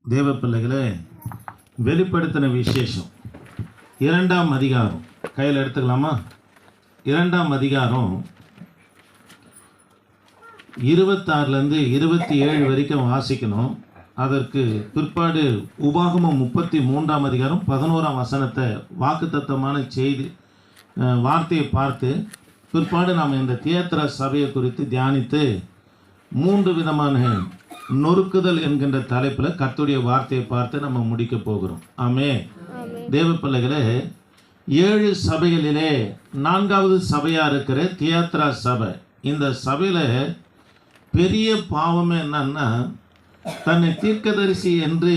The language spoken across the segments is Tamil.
தேவ பிள்ளைகளே, வெளிப்படுத்தின விசேஷம் 2ஆம் அதிகாரம் கையில் எடுத்துக்கலாமா? 2ஆம் அதிகாரம் 26லேருந்து 27 வரைக்கும் வாசிக்கணும். அதற்கு பிற்பாடு உபாகமம் 33ஆம் அதிகாரம் 11ஆம் வசனத்தை வாக்குத்தத்தமான செய்தி வார்த்தையை பார்த்து பிற்பாடு நாம் இந்த தியேத்திர சபையை குறித்து தியானித்து 3 விதமான நொறுக்குதல் என்கின்ற தலைப்பில் கர்த்தருடைய வார்த்தையை பார்த்து நம்ம முடிக்க போகிறோம். ஆமென். தேவ பிள்ளைகளே, 7 சபைகளிலே 4வது சபையாக இருக்கிற தியேத்திரா சபை. இந்த சபையில் பெரிய பாவமே என்னன்னா, தன்னை தீர்க்கதரிசி என்று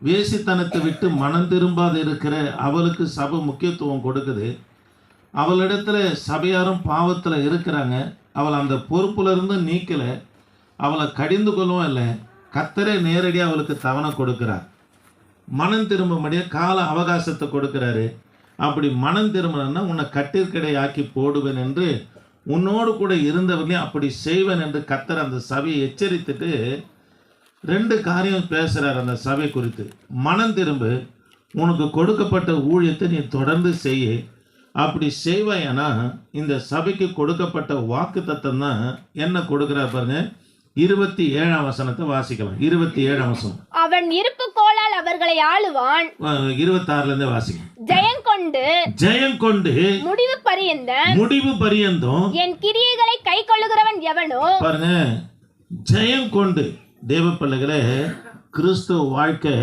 வேசித்தனத்தை விட்டு மனம் திரும்பாது இருக்கிற அவளுக்கு சபை முக்கியத்துவம் கொடுக்குது. அவளிடத்துல சபையாரும் பாவத்தில் இருக்கிறாங்க. அவள் அந்த பொறுப்புலேருந்து நீக்கலை. அவளை கடிந்து கொள்ளவும் இல்லை. கர்த்தரே நேரடியாக அவளுக்கு தவணை கொடுக்கிறார். மனம் திரும்பும்படியாக கால அவகாசத்தை கொடுக்குறாரு. அப்படி மனம் திரும்பினா உன்னை கட்டிற்கடை ஆக்கி போடுவேன் என்று உன்னோடு கூட இருந்தவர்களையும் அப்படி செய்வேன் என்று கர்த்தர் அந்த சபையை எச்சரித்துட்டு 2 காரியம் பேசுகிறார் அந்த சபை குறித்து. மனம் திரும்பு, உனக்கு கொடுக்கப்பட்ட ஊழியத்தை நீ தொடர்ந்து செய்ய. அப்படி செய்வாயனா இந்த சபைக்கு கொடுக்கப்பட்ட வாக்கு தத்தம் தான் என்ன கொடுக்கிறார் பாருங்க. 27ஆம் வசனத்தை வாசிக்கலாம். 27ஆம் வசனம். அவன் இருப்பு கோலால் அவர்களை ஆளுவான். 26லேருந்து வாசிக்கலாம். ஜெயம் கொண்டு முடிவு பரியந்தம் என் கிரியைகளை கை கொள்ளுகிறவன் எவனோ. பாருங்க, ஜெயம் கொண்டு. தேவ பிள்ளைகளே, கிறிஸ்துவ வாழ்க்கை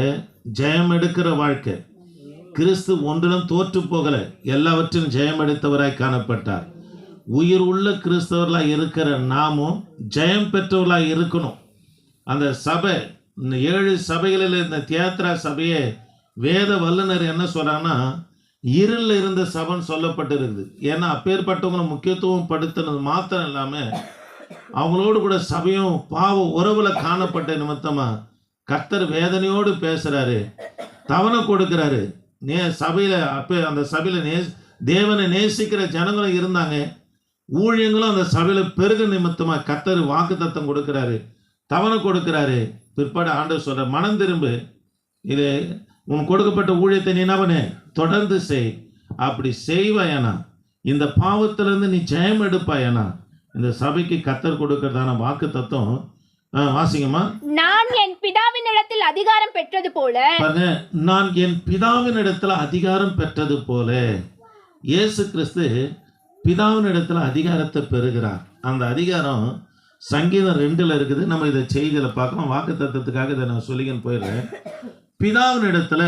ஜெயம் எடுக்கிற வாழ்க்கை. கிறிஸ்து ஒன்றிலும் தோற்று போகலை, எல்லாவற்றிலும் ஜெயம் எடுத்தவராய் காணப்பட்டார். உயிர் உள்ள கிறிஸ்தவர்களாக இருக்கிற நாமும் ஜெயம் பெற்றவர்களாக இருக்கணும். அந்த சபை, இந்த 7 சபைகளில் இந்த தியேத்திரா சபையை வேத வல்லுநர் என்ன சொல்கிறாங்கன்னா, இருளில் இருந்த சபைன்னு சொல்லப்பட்டிருக்குது. ஏன்னா அப்பேற்பட்டவங்களை முக்கியத்துவம் படுத்தினது மாத்திரம் இல்லாமல் அவங்களோடு கூட சபையும் பாவ உறவில் காணப்பட்ட நிமித்தமாக கர்த்தர் வேதனையோடு பேசுகிறாரு, தவணை கொடுக்குறாரு. சபையில் அப்போ அந்த சபையில் தேவனை நேசிக்கிற ஜனங்களும் இருந்தாங்க. ஊழியங்களும் அந்த சபையில் பெருக நிமித்தமாக கர்த்தர் வாக்கு தத்தம் கொடுக்குறாரு, தவணை கொடுக்குறாரு. பிற்பாடு ஆண்டவர் சொல்ற, மனம் திரும்பு, இது உன் கொடுக்கப்பட்ட ஊழியத்தை நீ என்ன பண்ணு, தொடர்ந்து செய். அப்படி செய்வாயனா இந்த பாவத்திலிருந்து நீ ஜெயம் எடுப்பாயனா இந்த சபைக்கு கர்த்தர் கொடுக்கறதான வாக்கு தத்தம். வாசிங்கம்மா. நான் என் பிதாவின் இடத்தில் அதிகாரம் பெற்றது போல. நான் என் பிதாவின் இடத்துல அதிகாரம் பெற்றது போல. இயேசு கிறிஸ்து பிதாவின் இடத்துல அதிகாரத்தை பெறுகிறார். அந்த அதிகாரம் சங்கீதம் 2ல் இருக்குது. நம்ம இதை செய்தியில் பார்க்கலாம். வாக்கு தத்துவத்துக்காக இதை நான் சொல்லிக்கன்னு போயிடுறேன். பிதாவின் இடத்துல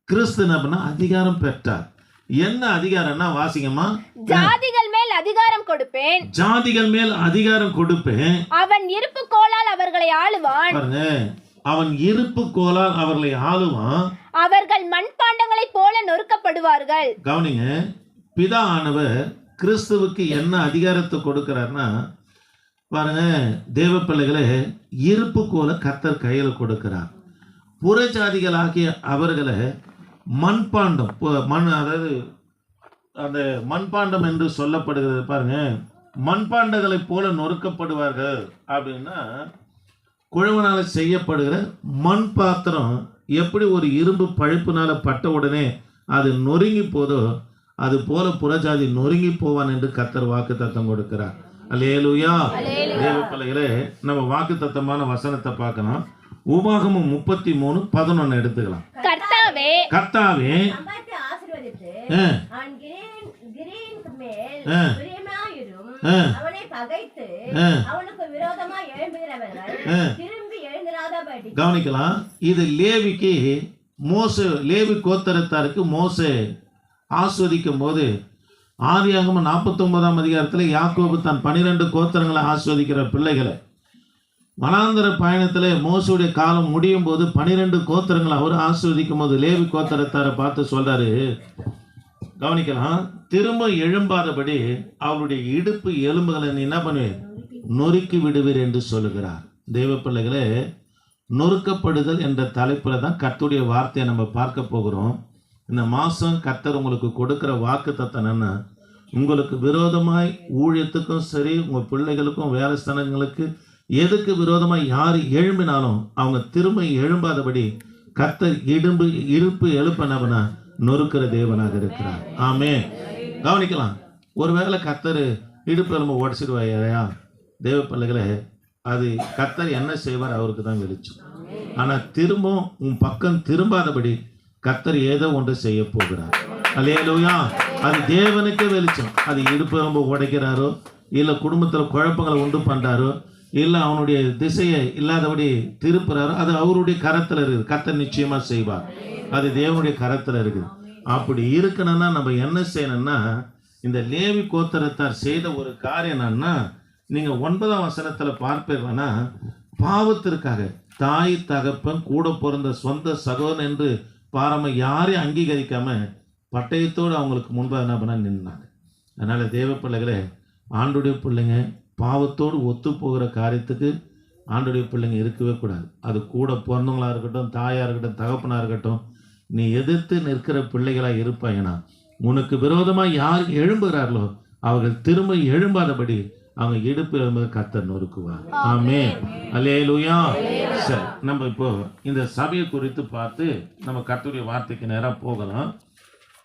கிறிஸ்து என்ன பண்ணா, அதிகாரம் பெற்றார். என்ன அதிகாரம்னா வாசிங்கம்மா. ஜாதிகள் மேல் அதிகாரம் கொடுப்பேன். ஜாதிகள் மேல் அதிகாரம் கொடுப்பேன். அவன் இருப்பு கோலால் அவர்களை ஆளுவான். பாருங்க, அவன் இருப்பு கோலால் அவர்களை ஆளுவான். அவர்கள் மண்பாண்டங்களை போல நொறுக்கப்படுவார்கள். கவனிங்க, பிதா ஆனவர் கிறிஸ்துவுக்கு என்ன அதிகாரத்தை கொடுக்கிறார்னா, பாருங்க தேவ பிள்ளைகளே, இருப்பு கோல கர்த்தர் கையில் கொடுக்கிறார். புறஜாதிகள் ஆகிய அவர்களை மண்பாண்டம், அதாவது அந்த மண்பாண்டம் என்று சொல்லப்படுகிறது. பாருங்க, மண்பாண்டங்களை போல நொறுக்கப்படுவார்கள். அப்படின்னா குழவனால செய்யப்படுகிற மண் பாத்திரம் எப்படி ஒரு இரும்பு பழுப்புனால பட்ட உடனே அது நொறுங்கி போதோ, அது போல புறஜாதி நொறுங்கி போவான் என்று கர்த்தர் வாக்கு தத்தம் கொடுக்கிறார். அல்லேலூயா. தேவ பிள்ளைகளே, நம்ம வாக்கு தத்தமான வசனத்தை பார்க்கலாம். உபாகமம் 33:11 எடுத்துக்கலாம். கர்த்தாவே கவனிக்கலாம். இது லேவிக்கு லேவி கோத்திரத்தாருக்கு மோசே ஆஸ்வதிக்கும் போது ஆதியாகமம் 49ஆம் அதிகாரத்தில் யாக்கோபு தன் 12 கோத்திரங்களை ஆஸ்வதிக்கிற பிள்ளைகளை வனாந்தர பயணத்தில் மோசையுடைய காலம் முடியும் போது 12 கோத்திரங்களை அவர் ஆஸ்வதிக்கும் போது லேவி கோத்திரத்தாரை பார்த்து சொல்றாரு, கவனிக்கலாம், திரும்ப எழும்பாதபடி அவருடைய இடுப்பு எலும்புகளை நீ என்ன பண்ணுவீர், நொறுக்கி விடுவீர் என்று சொல்லுகிறார். தெய்வ பிள்ளைகளே, நொறுக்கப்படுதல் என்ற தலைப்பில் தான் கர்த்தருடைய வார்த்தையை நம்ம பார்க்க போகிறோம். இந்த மாதம் கர்த்தர் உங்களுக்கு கொடுக்குற வாக்கு தத்தம் என்ன, உங்களுக்கு விரோதமாய் ஊழியத்துக்கும் சரி, உங்கள் பிள்ளைகளுக்கும் வேலை ஸ்தலங்களுக்கு எதுக்கு விரோதமாக யார் எழும்பினாலும் அவங்க திரும்ப எழும்பாதபடி கர்த்தர் இருப்பு எழுப்பனவனா நொறுக்கிற தேவனாக இருக்கிறார். ஆமே. கவனிக்கலாம். ஒருவேளை கர்த்தர் இடுப்பு எலும்பு உடச்சிடுவாயா தேவ பிள்ளைகளே, அது கர்த்தர் என்ன செய்வார் அவருக்கு தான் வெளிச்சம். ஆனால் திரும்பவும் உன் பக்கம் திரும்பாதபடி கர்த்தர் ஏதோ ஒன்று செய்ய போகிறார். அல்லேலூயா. அது தேவனுக்கே வெளிச்சம். அது இடுப்பு எலும்பு உடைக்கிறாரோ, இல்லை குடும்பத்தில் குழப்பங்களை உண்டு பண்ணுறாரோ, இல்லை அவனுடைய திசையை இல்லாதபடி திருப்புறாரோ, அது அவருடைய கரத்தில் இருக்குது. கர்த்தர் நிச்சயமாக செய்வார். அது தேவனுடைய கரத்தில் இருக்குது. அப்படி இருக்கணும்னா நம்ம என்ன செய்யணும்னா, இந்த லேவி கோத்திரத்தார் செய்த ஒரு காரியம் என்னன்னா, நீங்கள் 9ஆம் வசனத்தில் பார்ப்பீங்கன்னா, பாவத்திற்காக தாய் தகப்பன் கூட பிறந்த சொந்த சகோதரன் என்று பாராம யாரையும் அங்கீகரிக்காம பட்டயத்தோடு அவங்களுக்கு முன்பாக என்ன பண்ண நின்னாங்க. அதனால தேவ பிள்ளைகளே, ஆண்டுடைய பிள்ளைங்க பாவத்தோடு ஒத்து போகிற காரியத்துக்கு ஆண்டுடைய பிள்ளைங்க இருக்கவே கூடாது. அது கூட பிறந்தவங்களா இருக்கட்டும், தாயாக இருக்கட்டும், தகப்பனாக இருக்கட்டும், நீ எதிர்த்து நிற்கிற பிள்ளைகளாக இருப்பாங்கன்னா, உனக்கு விரோதமாக யார் எழும்புகிறார்களோ அவர்கள் திரும்ப எழும்பாதபடி அவங்க இடுப்பில் கர்த்தர் நொறுக்குவார். ஆமே. அல்லேலூயா. சரி, நம்ம இப்போ இந்த சபையை குறித்து பார்த்து நம்ம கர்த்தருடைய வார்த்தைக்கு நேராக போகலாம்.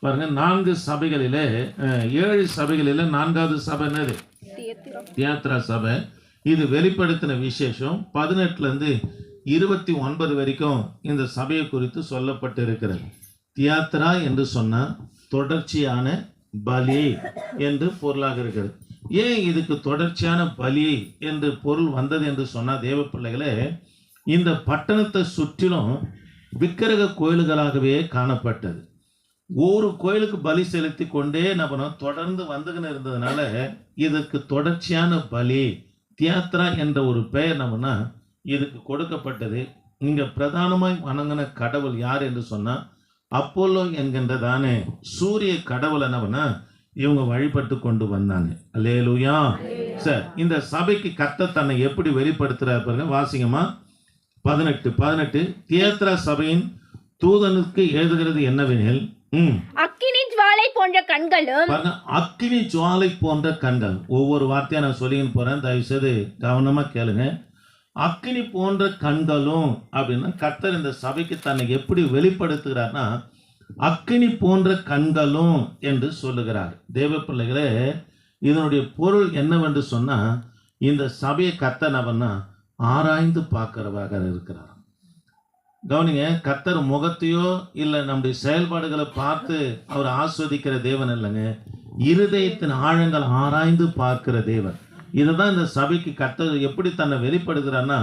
பாருங்க, 4 சபைகளிலே 7 சபைகளில் 4வது சபை என்னது? தியாத்ரா சபை. இது வெளிப்படுத்தின விசேஷம் 18லேருந்து 29 வரைக்கும் இந்த சபையை குறித்து சொல்லப்பட்டு இருக்கிறது. தியாத்ரா என்று சொன்னால் தொடர்ச்சியான பலி என்று பொருளாக இருக்கிறது. ஏன் இதுக்கு தொடர்ச்சியான பலி என்று பொருள் வந்தது என்று சொன்னால், தேவ பிள்ளைகளே, இந்த பட்டணத்தை சுற்றிலும் விக்கிரக கோயில்களாகவே காணப்பட்டது. ஒரு கோயிலுக்கு பலி செலுத்தி கொண்டே நம்ம தொடர்ந்து வந்துகின்னு இருந்ததுனால இதுக்கு தொடர்ச்சியான பலி தியாத்ரா என்ற ஒரு பெயர் நம்மனா இதுக்கு கொடுக்கப்பட்டது. இங்கே பிரதானமாய் வணங்கின கடவுள் யார் என்று சொன்னால், அப்போலோ என்கின்றதானே சூரிய கடவுள் என்னவனா இவங்க வழிபட்டு கொண்டு வந்தாங்க. அல்லேலூயா. சார், இந்த சபைக்கு கர்த்தர் தன்னை எப்படி வெளிப்படுத்துறார் பாருங்க. வாசிங்கம்மா 18 தியேத்ரா சபையின் தூதனுக்கு எழுதுகிறது என்னவெனில், அக்கினி ஜுவாலை போன்ற கண்களும். அக்கினி ஜுவாலை போன்ற கண்கள். ஒவ்வொரு வார்த்தையா நான் சொல்லின்னு போறேன், தயவு செய்து கவனமா கேளுங்க. அக்கினி போன்ற கண்களும் அப்படின்னா கர்த்தர் இந்த சபைக்கு தன்னை எப்படி வெளிப்படுத்துகிறார்னா, அக்கினி போன்ற கண்களும் என்று சொல்லுகிறார். தேவ பிள்ளைகளே, இதனுடைய பொருள் என்னவென்று சொன்னா, இந்த சபையை கர்த்தர் அவன்னா ஆராய்ந்து பார்க்கிறவாக இருக்கிறார். கவனிங்க, கர்த்தர் முகத்தையோ இல்லை நம்முடைய செயல்பாடுகளை பார்த்து அவர் ஆஸ்வதிக்கிற தேவன் இல்லைங்க, இருதயத்தின் ஆழங்கள் ஆராய்ந்து பார்க்கிற தேவன். இதை தான் இந்த சபைக்கு கர்த்தர் எப்படி தன்னை வெளிப்படுகிறார்னா,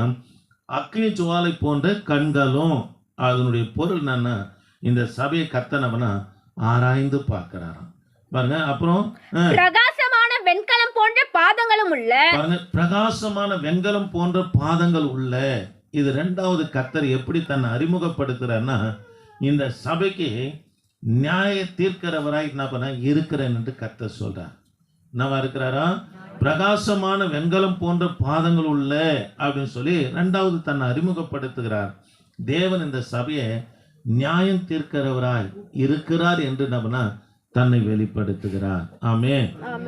அக்னி ஜுவாலை போன்ற கண்களும். அதனுடைய பொருள் என்னன்னா, இந்த சபையை கர்த்தனவனா ஆராய்ந்து பார்க்கிறாராம் பாருங்க. அப்புறம் பிரகாசமான வெண்கலம் போன்ற பாதங்களும் உள்ள. பாருங்க, பிரகாசமான வெண்கலம் போன்ற பாதங்கள் உள்ள. இது 2வது கர்த்தர் எப்படி தன்னை அறிமுகப்படுத்துறாருன்னா, இந்த சபைக்கு நியாய தீர்க்கிறவராய் என்ன பண்ண இருக்கிறேன் என்று கர்த்தர் சொல்றார். என்னவா இருக்கிறாரா? பிரகாசமான வெண்கலம் போன்ற பாதங்கள் உள்ள அப்படின்னு சொல்லி 2வது தன்னை அறிமுகப்படுத்துகிறார். தேவன் இந்த சபையை நியாயம் தீர்க்கிறவராய் இருக்கிறார் என்று நம்மனா தன்னை வெளிப்படுத்துகிறார். ஆமே.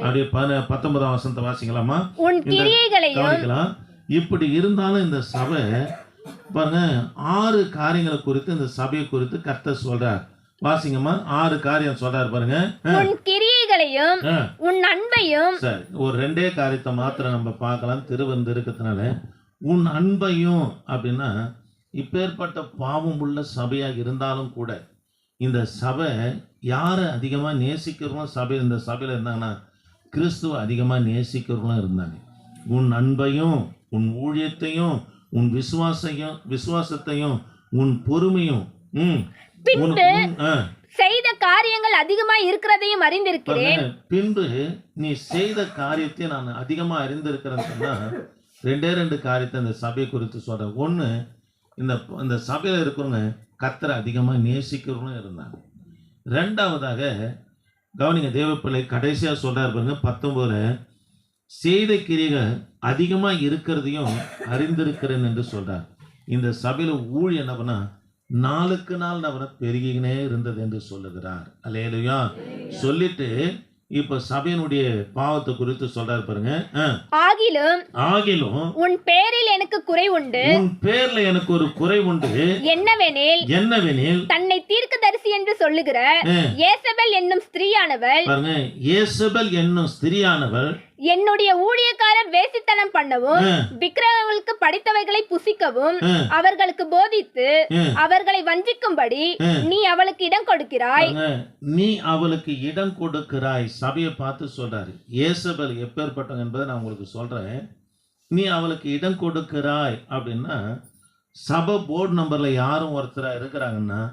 அப்படியே 19ஆம் வசனத்தை வாசிக்கலாமா? கவனிக்கலாம். இப்படி இருந்தாலும் இந்த சபை பாருங்க 6 காரியங்களை குறித்து இந்த சபையை குறித்து கர்த்தர் சொல்றார். வாசிங்கம்மா. 6 காரியம் சொல்றாரு பாருங்க. உன் கிரியைகளையும் உன் அன்பையும். சரி, ஒரு 2 காரியத்தை மாத்திரம் நம்ம பார்க்கலாம் திருவந்து இருக்கிறதுனால. உன் அன்பையும் அப்படின்னா, இப்பேற்பட்ட பாவம் உள்ள சபையாக இருந்தாலும் கூட இந்த சபை யாரை அதிகமாக நேசிக்கிறவங்களும் சபை இந்த சபையில் இருந்தாங்கன்னா கிறிஸ்துவ அதிகமாக நேசிக்கிறவங்களும் இருந்தாங்க. உன் அன்பையும் உன் ஊழியத்தையும் உன் விசுவாசத்தையும் உன் பொறுமையும் செய்த காரியங்கள் அதிகமா இருக்கிறதையும் அறிந்திருக்கிறேன். பின்பு நீ செய்த காரியத்தை நான் அதிகமா அறிந்திருக்கிறேன்னு சொன்னா 2 காரியத்தை இந்த சபை குறித்து சொல்றேன். ஒன்று, இந்த சபையில் இருக்கிறவங்க கர்த்தரை அதிகமாக நேசிக்கிறவங்களும் இருந்தாங்க. 2வதாக கவனிங்க, தேவப்பிள்ளை கடைசியாக சொல்றாரு பாருங்க 19 செய்த கிரியைகள் அதிகமாக இருக்கிறதையும் அறிந்திருக்கிறேன் என்று சொல்றார். இந்த சபையில் ஊழியம் என்னவனா நாளுக்கு நாள் அவரை பெருகினே இருந்தது என்று சொல்லுகிறார். அல்லேலூயா. சொல்லிட்டு இப்ப சபையினுடைய பாவத்தை குறித்து சொல்றாரு பாருங்க. ஆகிலும் ஆகிலும் உன் பேரில் எனக்கு குறை உண்டு. உன் பேர்ல எனக்கு ஒரு குறை உண்டு. என்னவெனில் தன்னை தீர்க்கதரிசி என்று சொல்லுகிற ஏசபெல் என்னும் ஸ்திரீயானவள் பாருங்க, ஏசபெல் என்னும் ஸ்திரீயானவள் என்னுடைய ஊழியக்காரர் வேசித்தனம் பண்ணவும் விக்கிரகங்களுக்கு படைத்தவைகளை புசிக்கவும் அவர்களுக்கு போதித்து அவர்களை வஞ்சிக்கும்படி நீ அவளுக்கு இடம் கொடுக்கிறாய். நீ அவளுக்கு இடம் கொடுக்கிறாய். சபையை பார்த்து சொல்றாரு. ஏசபெல் எப்பேற்பட்டவங்க என்பதை நான் உங்களுக்கு சொல்றேன். நீ அவளுக்கு இடம் கொடுக்கிறாய் அப்படின்னா, சபை போர்டு நம்பர்ல யாரும் ஒருத்தரா இருக்கிறாங்கன்னா,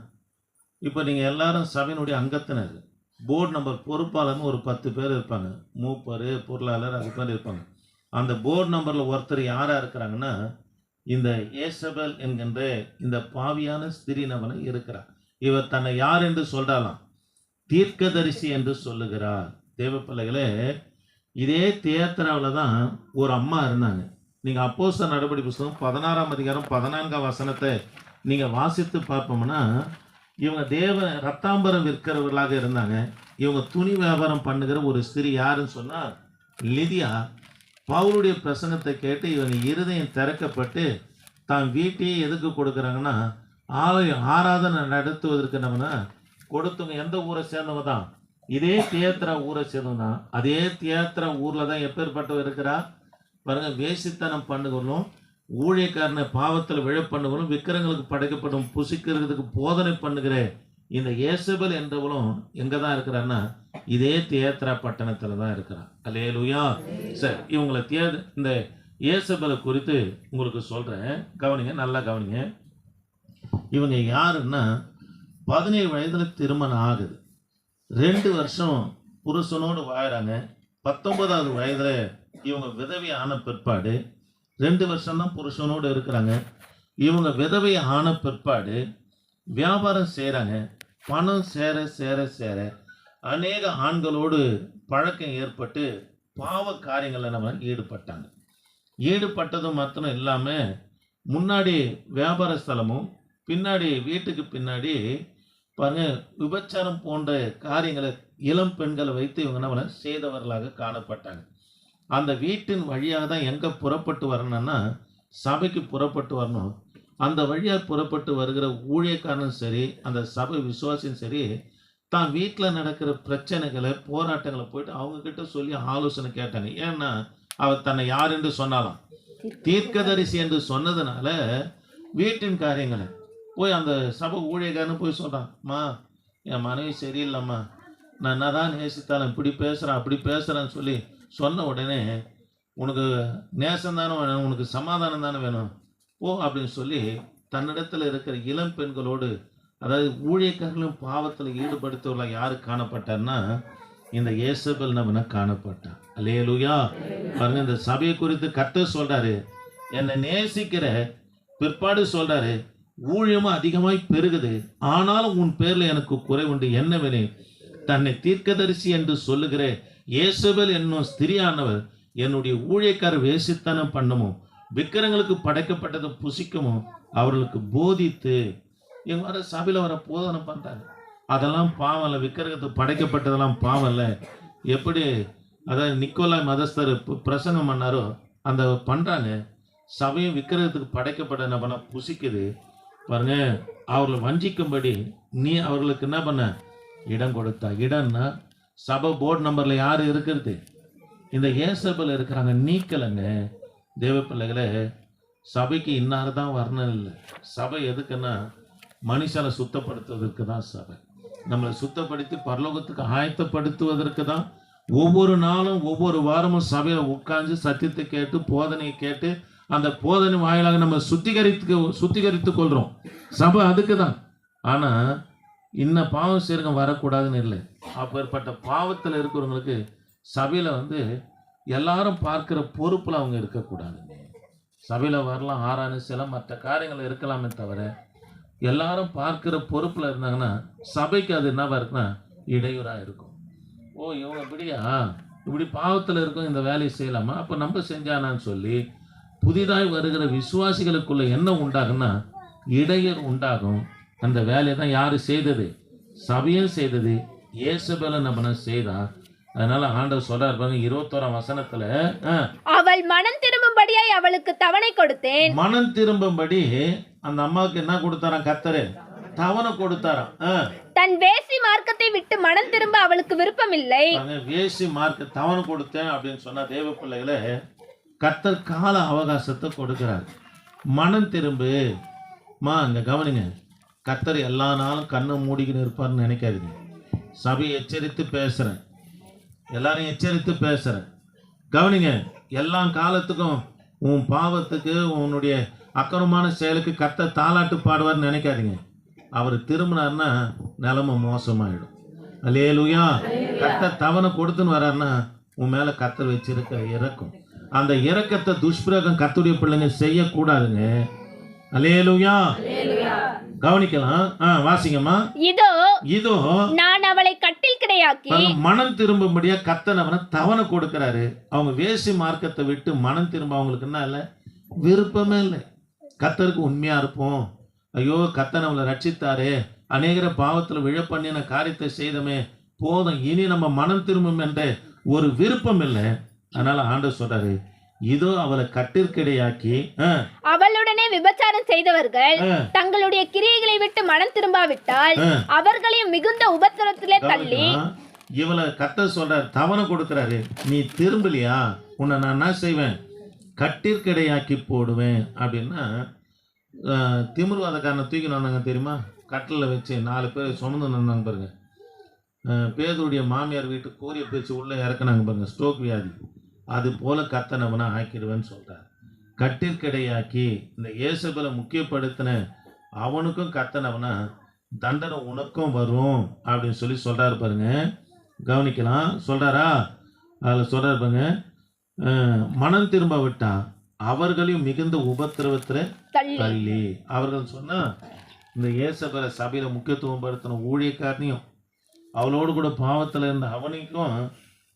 இப்போ நீங்க எல்லாரும் சபையினுடைய அங்கத்தினர், போர்டு நம்பர் பொறுப்பாளர்னு ஒரு 10 பேர் இருப்பாங்க, மூப்பர், பொருளாளர், அது மாதிரி இருப்பாங்க. அந்த போர்டு நம்பர்ல ஒருத்தர் யாரா இருக்கிறாங்கன்னா, இந்த ஏசபெல் என்கின்ற இந்த பாவியான ஸ்திரீ நபனை இருக்கிறார். இவர் தன்னை யார் என்று சொல்றாலாம்? தீர்க்கதரிசி என்று சொல்லுகிறார். தேவ பிள்ளைகளே, இதே தியேத்தராவில் தான் ஒரு அம்மா இருந்தாங்க. நீங்கள் அப்போஸ்தலர் நடபடி புத்தகம் 16ஆம் அதிகாரம் 14ஆம் வசனத்தை நீங்கள் வாசித்து பார்ப்போம்னா, இவங்க ரத்தாம்பரம் விற்கிறவர்களாக இருந்தாங்க. இவங்க துணி வியாபாரம் பண்ணுகிற ஒரு ஸ்திரீ. யாருன்னு சொன்னால் லிதியா. பவுலுடைய பிரசங்கத்தை கேட்டு இவங்க இருதயம் திறக்கப்பட்டு தான் வீட்டையே எதுக்கு கொடுக்குறாங்கன்னா, ஆராதனை நடத்துவதற்கு நம்மனா கொடுத்தவங்க எந்த ஊரை சேர்ந்தவங்க தான்? இதே தியேத்திரா ஊரை சேர்ந்தவங்க தான். அதே தியேத்திரா ஊரில் தான் எப்பேற்பட்டவர் இருக்கிறா பாருங்க. வேசித்தனம் பண்ணுகளும் ஊழியக்காரனை பாவத்தில் விழ பண்ணுகளும் விக்கிரங்களுக்கு படைக்கப்படும் புசிக்கிறதுக்கு போதனை பண்ணுகிற இந்த ஏசபெல் என்றவளும் எங்கே தான் இருக்கிறான்னா, இதே தியேத்திரா பட்டணத்தில் தான் இருக்கிறான். அல்லேலூயா. சரி, இவங்களை இந்த ஏசபெலை குறித்து உங்களுக்கு சொல்கிறேன். கவனிங்க, நல்லா கவனிங்க. இவங்க யாருன்னா, 17 வயதில் திருமணம் ஆகுது. 2 வருஷம் புருஷனோடு வாழறாங்க. 19வது வயதில் இவங்க விதவை ஆன பிற்பாடு 2 வருஷம்தான் புருஷனோடு இருக்கிறாங்க. இவங்க விதவை ஆன பிற்பாடு வியாபாரம் செய்கிறாங்க. பணம் சேர சேர சேர அநேக ஆண்களோடு பழக்கம் ஏற்பட்டு பாவ காரியங்களில் நம்ம ஈடுபட்டாங்க. ஈடுபட்டதும் மாத்திரம் இல்லாமல் முன்னாடி வியாபார ஸ்தலமும் பின்னாடி வீட்டுக்கு பின்னாடி பாருங்க விபச்சாரம் போன்ற காரியங்களை இளம் பெண்களை வைத்து இவங்க நம்மளை செய்தவர்களாக காணப்பட்டாங்க. அந்த வீட்டின் வழியாக தான் எங்கே புறப்பட்டு வரணும்னா, சபைக்கு புறப்பட்டு வரணும். அந்த வழியாக புறப்பட்டு வருகிற ஊழியக்காரனும் சரி, அந்த சபை விசுவாசியும் சரி, தான் வீட்டில் நடக்கிற பிரச்சனைகளை போராட்டங்களை போயிட்டு அவங்கக்கிட்ட சொல்லி ஆலோசனை கேட்டாங்க. ஏன்னா அவர் தன்னை யார் என்று சொன்னாலாம், தீர்க்கதரிசி என்று சொன்னதுனால வீட்டின் காரியங்களை போய் அந்த சபை ஊழியக்காரனு போய் சொல்கிறான். அம்மா, என் மனைவி சரியில்லைம்மா, நான் என்னதான் நேசித்தாலும் இப்படி பேசுகிறேன் அப்படி பேசுகிறேன்னு சொல்லி சொன்ன உடனே, உனக்கு நேசம் தானே வேணும், உனக்கு சமாதானம் தானே வேணும், ஓ அப்படின்னு சொல்லி தன்னிடத்தில் இருக்கிற இளம் பெண்களோடு, அதாவது ஊழியக்காரர்களும் பாவத்தில் ஈடுபடுத்தவர்களாக யாரு காணப்பட்டார்னா, இந்த ஏசபெல் நம்மனை காணப்பட்டான். அல்லேலூயா. பாருங்க, இந்த சபையை குறித்து கர்த்தர் சொல்றாரு, என்னை நேசிக்கிற பிற்பாடு சொல்றாரு, ஊழியமும் அதிகமாய் பெருகுது, ஆனாலும் உன் பேர்ல எனக்கு குறை உண்டு. என்னவெனே, தன்னை தீர்க்கதரிசி என்று சொல்லுகிற ஏசபெல் என்னும் ஸ்திரியானவர் என்னுடைய ஊழியக்காரர் வேசித்தனம் பண்ணவும் விக்கிரங்களுக்கு படைக்கப்பட்டதை புசிக்கவும் அவர்களுக்கு போதித்து. இவங்க வர சபையில் வர போதனை பண்ணுறாங்க. அதெல்லாம் பாவம் இல்லை, விக்கிரகத்துக்கு படைக்கப்பட்டதெல்லாம் பாவம் இல்லை. எப்படி அதாவது நிக்கோலாய் மதஸ்தர் பிரசங்கம் பண்ணாரோ அந்த பண்ணுறாங்க. சபையும் விக்கிரகத்துக்கு படைக்கப்பட்ட என்ன பண்ண புசிக்குது பாருங்க. அவர்களை வஞ்சிக்கும்படி நீ அவர்களுக்கு என்ன பண்ண இடம் கொடுத்தா. இடம்னா சபை போர்டு நம்பர்ல யாரு இருக்கிறது? இந்த ஏசபெல் இருக்கிறாங்க. நீக்கலைங்க. தேவ பிள்ளைகளே, சபைக்கு இன்னார் தான் வரணும் இல்லை. சபை எதுக்குன்னா மனுஷனை சுத்தப்படுத்துவதற்கு தான் சபை. நம்மளை சுத்தப்படுத்தி பரலோகத்துக்கு ஆயத்தப்படுத்துவதற்கு தான் ஒவ்வொரு நாளும் ஒவ்வொரு வாரமும் சபையில் உட்கார்ந்து சத்தியத்தை கேட்டு போதனையை கேட்டு அந்த போதனை வாயிலாக நம்ம சுத்திகரித்து கொள்கிறோம். சபை அதுக்கு தான். ஆனால் இன்னும் பாவம் செய்கிறவங்க வரக்கூடாதுன்னு இல்லை. அப்பேற்பட்ட பாவத்தில் இருக்கிறவங்களுக்கு சபையில் எல்லாரும் பார்க்குற பொறுப்பில் அவங்க இருக்கக்கூடாது. சபையில் வரலாம், ஆராய்ச்சி சில மற்ற காரியங்கள் இருக்கலாமே தவிர எல்லாரும் பார்க்குற பொறுப்பில் இருந்தாங்கன்னா சபைக்கு அது என்னவா இருக்குன்னா இடையூறாக இருக்கும். ஓ, இவங்க இப்படி பாவத்தில் இருக்கும், இந்த வேலையை செய்யலாமா, அப்போ நம்ம செஞ்சானான்னு சொல்லி புதிதாய் வருகிற விசுவாசிகளுக்குள்ள என்ன உண்டாகுன்னா இடையூறு உண்டாகும். அந்த வேலையை தான் யார் செய்தது? சபையும் செய்தது. ஏசபெலை நம்ம செய்தா அதனால ஆண்டவர் சொல்றாரு பாருங்க 21ஆம் வசனத்துல, அவள் மனம் திரும்பும்படியாய் அவளுக்கு தவணை கொடுத்தேன். மனம் திரும்பும்படி அந்த அம்மாவுக்கு என்ன கொடுத்தாராம்? கர்த்தரு தவணை கொடுத்தாராம். தன் வேசி மார்க்கத்தை விட்டு மனம் திரும்ப அவளுக்கு விருப்பமில்லை. வேசி மார்க்க தவணை கொடுத்தேன் அப்படின்னு சொன்னா தேவ பிள்ளைகளே, கர்த்தர் கால அவகாசத்தை கொடுக்கிறார். மனம் திரும்பு மா, இங்க கவனிங்க. கர்த்தர் எல்லா நாளும் கண்ணை மூடிக்கின்னு இருப்பார்னு நினைக்காதீங்க. சபையை எச்சரித்து பேசுறேன், எல்லாரையும் எச்சரித்து பேசுறேன். கவனிங்க, எல்லா காலத்துக்கும் உன் பாவத்துக்கு உன்னுடைய அக்கிரமமான செயலுக்கு கர்த்தர் தாலாட்டு பாடுவார்னு நினைக்காதீங்க. அவர் திரும்பினார்னா நிலைமை மோசமாயிடும். அல்லேலூயா. கர்த்தர் தவணை கொடுத்துன்னு வர்றாருன்னா உன் மேல கர்த்தர் வச்சிருக்க இரக்கம், அந்த இரக்கத்தை துஷ்பிரயோகம் கர்த்தருடைய பிள்ளைங்க செய்யக்கூடாதுங்க. அல்லேலூயா. கவனிக்கலாம். வாசிங்கம்மா. இதோ நான் அவளை கட்டில் கிடையாக்கி மனம் திரும்பும்படியா கர்த்தர் அவனை தவணை கொடுக்கிறாரு. அவங்க வேசி மார்க்கத்தை விட்டு மனம் திரும்ப அவங்களுக்கு என்ன இல்லை? விருப்பமே இல்லை. கர்த்தருக்கு உண்மையா இருப்போம். ஐயோ கர்த்தர் நம்மளை ரட்சித்தாரு, அநேகர பாவத்துல விழ பண்ணின காரியத்தை செய்தமே, போதும் இனி நம்ம மனம் திரும்பும் என்ற ஒரு விருப்பம் இல்லை. அதனால ஆண்டவர் சொல்றாரு, இதோ அவளை கட்டிற்கிடையாக்கி அவளுடனே விபச்சாரம் செய்தவர்கள் தங்களுடைய கிரியைகளை விட்டு மனம் திரும்பாவிட்டால் அவர்களையும் மிகுந்த உபத்திரத்திலே தள்ளி. இவளை கர்த்தர் சொல்றாரு, தவணை கொடுக்கிறாரு. நீ திரும்பலையா, உன்னை நான் என்ன செய்வேன்? கட்டிற்கிடையாக்கி போடுவேன். அப்படின்னா திமிர்வாதக்காரனை தூக்கி வந்தாங்க தெரியுமா? கட்டில் வச்சு 4 பேர் சுமந்து நின்னாங்க பாருங்க. பேதுடைய மாமியார் வீட்டு கோரிய பேச்சு உள்ளே இறக்குனாங்க பாருங்க, ஸ்ட்ரோக் வியாதி. அது போல கர்த்தனவனை ஆக்கிடுவேன்னு சொல்றார். கட்டிற்கிடையாக்கி இந்த இயேசபேலை முக்கியப்படுத்தின அவனுக்கும் கர்த்தனவனா தண்டனை உனக்கும் வரும் அப்படின்னு சொல்லி சொல்றாரு பாருங்க. கவனிக்கலாம். சொல்றாரா? அதில் சொல்றாரு பாருங்க, மனம் திரும்ப விட்டா அவர்களையும் மிகுந்த உபத்திரவத்தில் தள்ளி. அவர்கள் சொன்னா இந்த இயேசபேலை சபையில முக்கியத்துவம் படுத்தின ஊழியக்காரனையும் அவளோடு கூட பாவத்தில் இருந்த அவனுக்கும்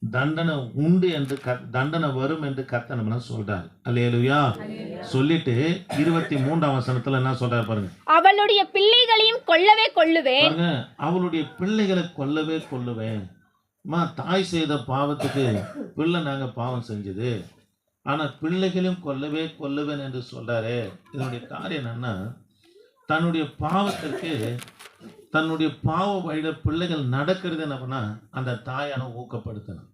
தண்டனை உண்டு என்று தண்டனை வரும் என்று கர்த்தர் சொல்றாரு. அல்லேலூயா. சொல்லிட்டு 23ஆம் வசனத்துல என்ன சொல்றாரு பாருங்க, அவளுடைய பிள்ளைகளையும் கொல்லவே கொல்லுவேன். பாருங்க, அவளுடைய பிள்ளைகளை கொல்லவே கொல்லுவேன். தாய் செய்த பாவத்துக்கு பிள்ளை நாங்க பாவம் செஞ்சது, ஆனா பிள்ளைகளையும் கொல்லவே கொல்லுவேன் என்று சொல்றாரு. இதனுடைய காரியம் என்னன்னா, தன்னுடைய பாவத்திற்கு தன்னுடைய பாவ வழியில பிள்ளைகள் நடக்கிறது என்ன பண்ணா அந்த தாயான ஊக்கப்படுத்தணும்.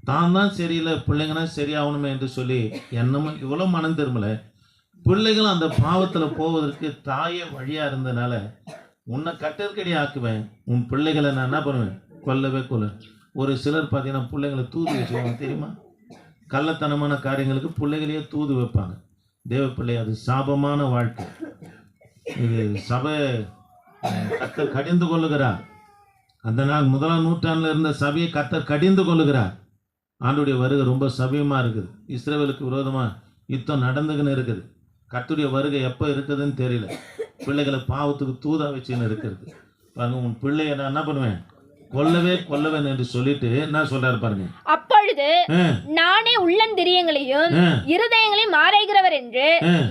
தான் தான் சரியில்லை, பிள்ளைங்கன்னா சரியாகணுமே என்று சொல்லி என்னமும் இவ்வளோ மனம் திரும்பல. பிள்ளைகளும் அந்த பாவத்தில் போவதற்கு தாயே வழியா இருந்தனால உன்னை கட்டற்கடி ஆக்குவேன், உன் பிள்ளைகளை நான் என்ன பண்ணுவேன்? கொல்லவே கொல்ல. ஒரு சிலர் பார்த்தீங்கன்னா பிள்ளைங்களை தூது வச்சுருவாங்க தெரியுமா? கள்ளத்தனமான காரியங்களுக்கு பிள்ளைகளையே தூது வைப்பாங்க. தேவ பிள்ளை, அது சாபமான வாழ்க்கை. இது சபை கர்த்தர் கடிந்து கொள்ளுகிறார். அந்த நாள் 1ஆம் நூற்றாண்டில் இருந்த சபையை கர்த்தர் கடிந்து கொள்ளுகிறார். ஆண்டுடைய வருகை ரொம்ப சமயமாக இருக்குது. இஸ்ரவேலுக்கு விரோதமாக யுத்தம் நடந்துக்கின்னு இருக்குது. கர்த்தருடைய வருகை எப்போ இருக்குதுன்னு தெரியல. பிள்ளைகளை பாவத்துக்கு தூதா வச்சுன்னு இருக்கிறது பாருங்க. உன் பிள்ளைய நான் என்ன பண்ணுவேன்? கொல்லவே கொல்லவேன் என்று சொல்லிட்டு என்ன சொல்றாரு பாருங்க. அப்பொழுது நானே உள்ளந்திரியங்களையும் இருதயங்களையும் ஆராய்கிறவர் என்று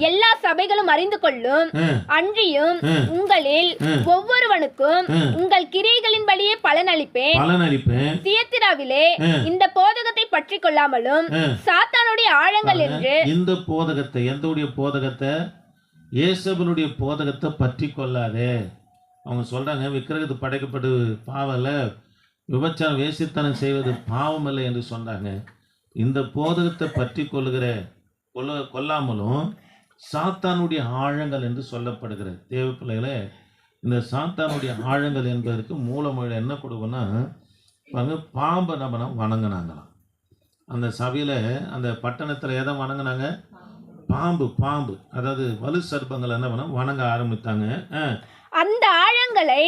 எல்லா சபைகளும் அறிந்து கொள்ளும். அன்றியும் உங்களில் ஒவ்வொருவனுக்கும் உங்கள் கிரியைகளின்படியே பலனளிப்பேன். தியத்திராவிலே இந்த போதகத்தை பற்றி கொள்ளாமலும் சாத்தானுடைய ஆழங்கள் என்று. இந்த போதகத்தை, எந்தவுடைய போதகத்தை? இயேசபேலுடைய போதகத்தை பற்றி கொள்ளாதே. அவங்க சொல்றாங்க, விக்கிரகத்து படைக்கப்பட்டு பாவம் இல்லை, விபச்சாரம் வேசித்தனம் செய்வது பாவம் இல்லை என்று சொன்னாங்க. இந்த போதகத்தை பற்றி கொள்ளாமலும் சாத்தானுடைய ஆழங்கள் என்று சொல்லப்படுகிறது. தேவ பிள்ளைகளே, இந்த சாத்தானுடைய ஆழங்கள் என்பதற்கு மூலமொழி என்ன கொடுக்குன்னா, பாம்பை நம்ம வணங்கினாங்களாம். அந்த சபையில் அந்த பட்டணத்தில் எதை வணங்கினாங்க? பாம்பு, அதாவது வலு சர்ப்பங்கள் என்ன பண்ண வணங்க ஆரம்பித்தாங்க. அந்த ஆழங்களை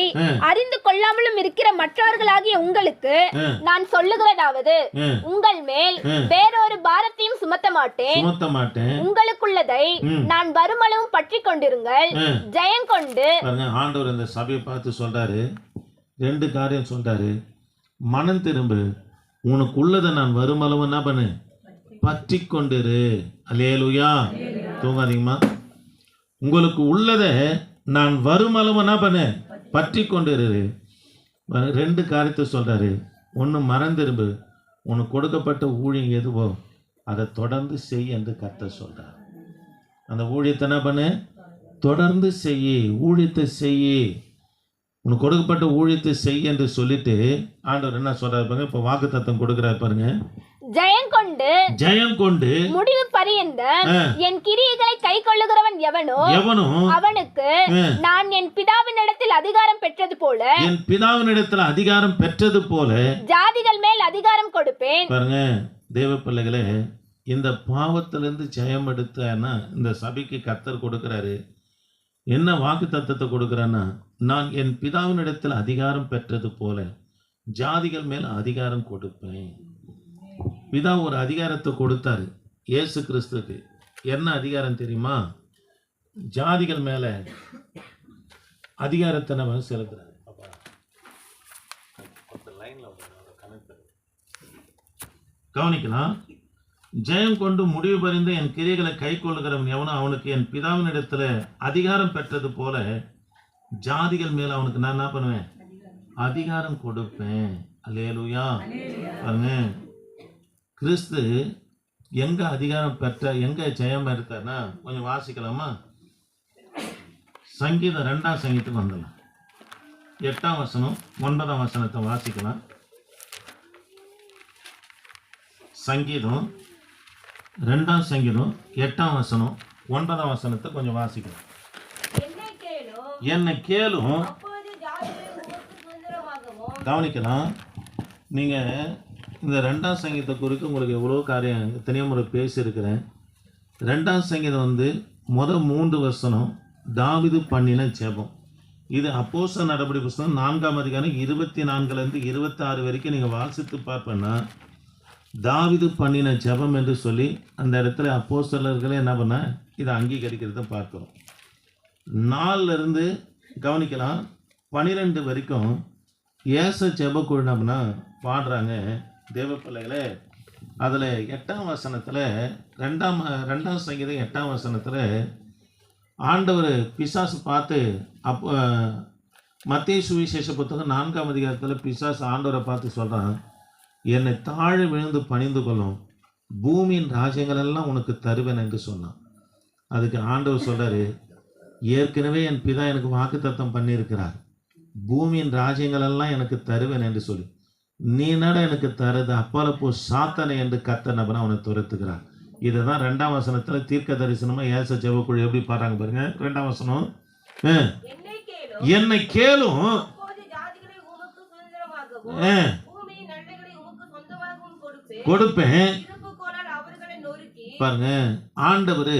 அறிந்து கொள்ளாமலும் இருக்கிற மற்றவர்களாகிய உங்களுக்கு நான் சொல்லுகிறதாவது, உங்கள் மேல் வேறொரு பாரத்தையும் சுமத்த மாட்டேன். உங்களுக்குள்ளதை நான் வருமளவும் பற்றி கொண்டிருங்கள், ஜெயம் கொண்டு. ஆண்டவர் இந்த சபையை பார்த்து சொல்றாரு, 2 காரியம் சொல்றாரு. மனம் திரும்பு, உனக்குள்ளதை நான் வருமளவும் என்ன பண்ணு? பற்றி கொண்டிரு. அல்லேலூயா. தூங்காதீங்கம்மா. உங்களுக்கு உள்ளதை நான் வருமளவு என்ன பண்ண? பற்றி கொண்டிரு. 2 காரியத்தை சொல்றாரு. ஒன்று மனம் திரும்பு, உனக்கு கொடுக்கப்பட்ட ஊழியம் எதுவோ அதை தொடர்ந்து செய் என்று கர்த்தர் சொல்கிறார். அந்த ஊழியத்தை என்ன பண்ணு, தொடர்ந்து செய், ஊழியத்தை செய், உனக்கு கொடுக்கப்பட்ட ஊழியத்தை செய் என்று சொல்லிட்டு ஆண்டவர் என்ன சொல்றாரு பாருங்க. இப்போ வாக்குத்தத்தம் கொடுக்குறாரு பாருங்க. ஜெயம் கொண்டு முடிவு பரியந்த என் கிரியைகளை கை கொள்ளுகிறவன் எவனோ அவனுக்கு நான் என் பிதாவினிடத்தில் அதிகாரம் பெற்றது போல ஜாதிகள் மேல் அதிகாரம் கொடுப்பேன். பாருங்க தேவ பிள்ளைகளே, இந்த பாவத்திலிருந்து ஜெயம் எடுத்தனா இந்த சபைக்கு கர்த்தர் கொடுக்கிறாரு. என்ன வாக்கு தத்தத்தை கொடுக்குறான்னா, நான் என் பிதாவினிடத்தில் அதிகாரம் பெற்றது போல ஜாதிகள் மேல் அதிகாரம் கொடுப்பேன். பிதா ஒரு அதிகாரத்தை கொடுத்தாரு இயேசு கிறிஸ்துக்கு. என்ன அதிகாரம் தெரியுமா? ஜாதிகள் மேல அதிகாரத்தை நம்ம செலுத்துறாரு. கவனிக்கலாம். ஜெயம் கொண்டு முடிவு பறிந்து என் கிரியைகளை கை கொள்ளுகிறவன் எவனோ அவனுக்கு என் பிதாவினிடத்துல அதிகாரம் பெற்றது போல ஜாதிகள் மேல அவனுக்கு நான் என்ன பண்ணுவேன், அதிகாரம் கொடுப்பேன். அல்லேலூயா. பாருங்க, கிறிஸ்து எங்க அதிகாரம் பெற்ற, எங்க ஜெயம் எடுத்தார்னா, கொஞ்சம் வாசிக்கலாமா? சங்கீதம் 2ஆம் சங்கீதத்துக்கு வந்துடலாம். 8ஆம் வசனம் 9ஆம் வசனத்தை வாசிக்கலாம். சங்கீதம் 2ஆம் சங்கீதம் 8ஆம் வசனம் 9ஆம் வசனத்தை கொஞ்சம் வாசிக்கலாம். என்னை கேளும். கவனிக்கலாம். நீங்கள் இந்த 2ஆம் சங்கீதத்தை குறித்து உங்களுக்கு எவ்வளோ காரியம் எத்தனையோ முறை பேசியிருக்கிறேன். 2ஆம் சங்கீதம் வந்து முதல் 3 வசனம் தாவீது பண்ணின ஜெபம். இது அப்போஸ்தலர் நடபடி புத்தகம் 4ஆம் அதிகாரம் 24லேருந்து 26 வரைக்கும் நீங்கள் வாசித்து பார்ப்பேன்னா தாவீது பண்ணின ஜெபம் என்று சொல்லி அந்த இடத்துல அப்போஸ்தலர்களே என்ன பண்ண இதை அங்கீகரிக்கிறத பார்க்குறோம். 4லேருந்து கவனிக்கலாம் 12 வரைக்கும் ஏச ஜெபக்குழு நம்மனா பாடுறாங்க தேவ பிள்ளைகளே. அதில் 8ஆம் வசனத்தில் 2ஆம் சங்கீதம் 8ஆம் வசனத்தில் ஆண்டவர் பிசாசு பார்த்து மத்தேயு சுவிசேஷ புத்தகம் 4ஆம் அதிகாரத்தில் பிசாசு ஆண்டவரை பார்த்து சொல்கிறான், என்னை தாழ விழுந்து பணிந்து கொள்ளும், பூமியின் ராஜ்யங்கள் எல்லாம் உனக்கு தருவேன் என்று சொன்னான். அதுக்கு ஆண்டவர் சொல்கிறாரு, ஏற்கனவே என் பிதா எனக்கு வாக்குத்தத்தம் பண்ணியிருக்கிறார், பூமியின் ராஜ்யங்கள் எல்லாம் எனக்கு தருவேன் என்று சொல்லி, நீ நட எனக்கு தருது அப்பால போ சாத்தனை என்று கர்த்தர் நபனை அவனை துரத்துக்கிறார். இதை தான் 2ஆம் வசனத்தில் தீர்க்க தரிசனமாக ஏச ஜெபக்குழு எப்படி பாடுறாங்க பாருங்க. 2ஆம் வசனம், என்னை கேளும் கொடுப்பேன். பாருங்க, ஆண்டவர்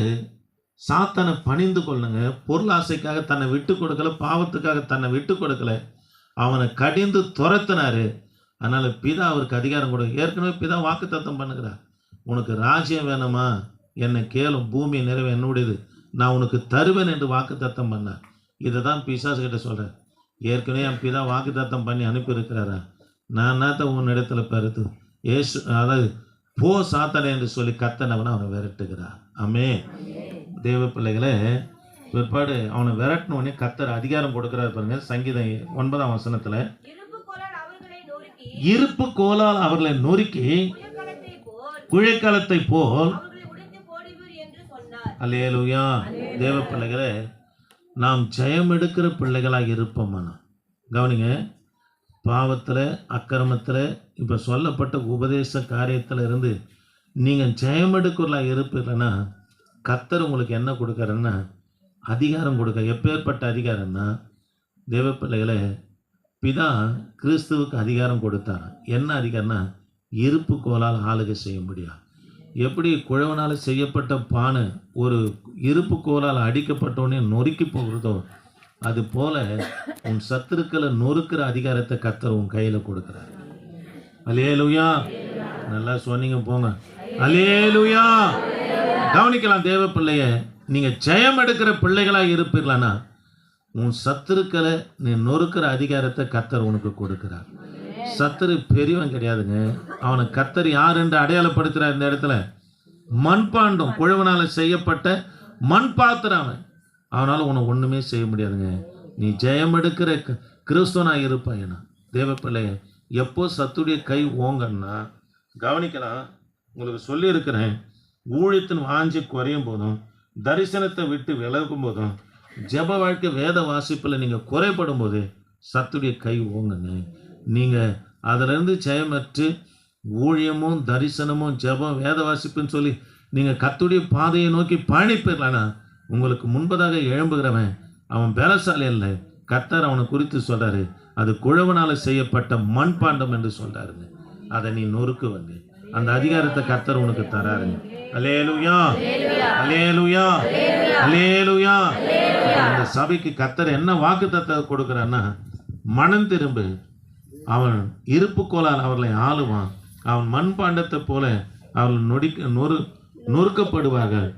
சாத்தானை பணிந்து கொள்ளுங்க. பொருளாசைக்காக தன்னை விட்டு கொடுக்கல, பாவத்துக்காக தன்னை விட்டு கொடுக்கல, அவனை கடிந்து துரத்தினாரு. அதனால பிதா அவருக்கு அதிகாரம் கொடுக்க. ஏற்கனவே பிதா வாக்கு தத்தம் பண்ணுகிறார், உனக்கு ராஜ்யம் வேணுமா, என்னை கேளும், பூமி நிறைவு என்னுடையது, நான் உனக்கு தருவேன் என்று வாக்கு தத்தம் பண்ணார். இதை தான் பிசாசு கிட்ட சொல்கிறேன். ஏற்கனவே என் பிதா வாக்கு தத்தம் பண்ணி அனுப்பியிருக்கிறாரா, நான் என்னத்த உன் இடத்துல பெருத்து ஏசு அதாவது போ சாத்தனை என்று சொல்லி கத்தனவனை அவனை விரட்டுகிறார். ஆமே தேவ பிள்ளைகளே, பிற்பாடு அவனை விரட்டினோடனே கத்தர் அதிகாரம் கொடுக்கிறார் பாருங்க. சங்கீதம் 9ஆம் வசனத்தில் இருப்பு கோலால் அவர்களை நொறுக்கி குழைக்காலத்தை போல். அல்லேலூயா. தேவ பிள்ளைகளே, நாம் ஜெயம் எடுக்கிற பிள்ளைகளாக இருப்போம்னா கவனிங்க. பாவத்தில் அக்கிரமத்தில் இப்போ சொல்லப்பட்ட உபதேச காரியத்தில் இருந்து நீங்கள் ஜெயம் எடுக்கிறலாம் இருப்பீங்கன்னா கர்த்தர் உங்களுக்கு என்ன கொடுக்குறன்னா அதிகாரம் கொடுக்க. எப்பேற்பட்ட அதிகாரம்னா தேவ பிள்ளைகளே, பிதா கிறிஸ்துவுக்கு அதிகாரம் கொடுத்தார். என்ன அதிகாரம்னா இருப்பு கோலால் ஆளுகை செய்ய முடியாது. எப்படி குழவனால் செய்யப்பட்ட பானை ஒரு இருப்பு கோலால் அடிக்கப்பட்டோடனே நொறுக்கி போகிறதோ அது போல உன் சத்துருக்களை நொறுக்கிற அதிகாரத்தை கர்த்தர் உன் கையில் கொடுக்குறாரு. அல்லேலூயா. நல்லா சொன்னீங்க போங்க. அல்லேலூயா. கவனிக்கலாம் தேவ பிள்ளைய, நீங்கள் ஜெயம் எடுக்கிற பிள்ளைகளாக இருப்பீர்களானா உன் சத்துருக்களை நீ நொறுக்கிற அதிகாரத்தை கர்த்தர் உனக்கு கொடுக்குறார். சத்துரு பெரியவன் கிடையாதுங்க. அவனை கர்த்தர் யார் என்று அடையாளப்படுத்துகிறார். இந்த இடத்துல மண்பாண்டம், குழவனால் செய்யப்பட்ட மண் பாத்திரம். அவனால் உனக்கு ஒன்றுமே செய்ய முடியாதுங்க. நீ ஜெயம் எடுக்கிற கிறிஸ்துவனாக இருப்பாயனா தேவ பிள்ளைய. எப்போ சத்துடைய கை ஓங்கன்னா கவனிக்கலாம். உங்களுக்கு சொல்லியிருக்கிறேன், ஊழியத்தின் வாஞ்சி குறையும் போதும், தரிசனத்தை விட்டு விலகும் போதும், ஜெப வாழ்க்கை வேத வாசிப்பில் நீங்கள் குறைபடும் போது சத்துடைய கை ஓங்குங்க. நீங்கள் அதிலிருந்து ஜெயமற்று ஊழியமும் தரிசனமும் ஜெபம் வேத வாசிப்புன்னு சொல்லி நீங்கள் கர்த்தருடைய பாதையை நோக்கி பயணிப்பிடலான்னா உங்களுக்கு முன்பதாக எழும்புகிறவன் அவன் பலசாலி அல்ல. கர்த்தர் அவனை குறித்து சொல்கிறாரு, அது குழவனால் செய்யப்பட்ட மண்பாண்டம் என்று சொல்கிறாருங்க. அதை நீ நொறுக்குவங்க. அந்த அதிகாரத்தை கர்த்தர் உனக்கு தராருங்க. அல்லேலூயா, அல்லேலூயா, அல்லேலூயா. அந்த சபைக்கு கர்த்தர் என்ன வாக்குத்தத்தம் கொடுக்குறான்னா, மனம் திரும்பு, அவன் இருப்புக்கோளால் அவர்களை ஆளுவான், அவன் மண்பாண்டத்தை போல அவர்கள் நொறுக்கப்படுவார்கள்.